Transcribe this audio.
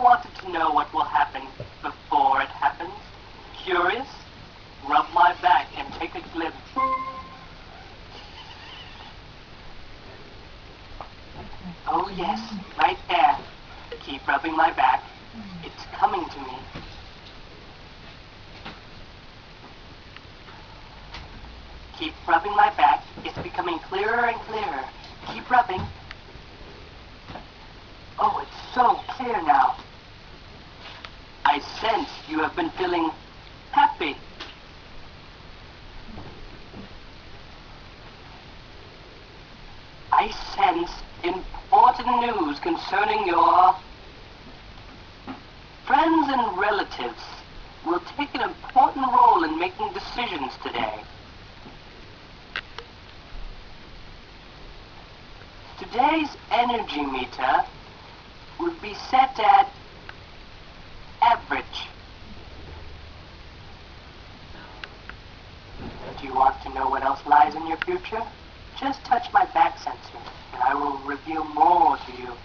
wanted to know what will happen before it happens? Curious? Rub my back and take a glimpse. Oh yes, right there. Keep rubbing my back. It's coming to me. Keep rubbing my back. It's becoming clearer and clearer. Keep rubbing. Oh, it's so clear now. I sense you have been feeling happy. I sense important news concerning your friends and relatives will take an important role in making decisions today. Today's energy meter would be set at average. Do you want to know what else lies in your future? Just touch my back sensor, and I will reveal more to you.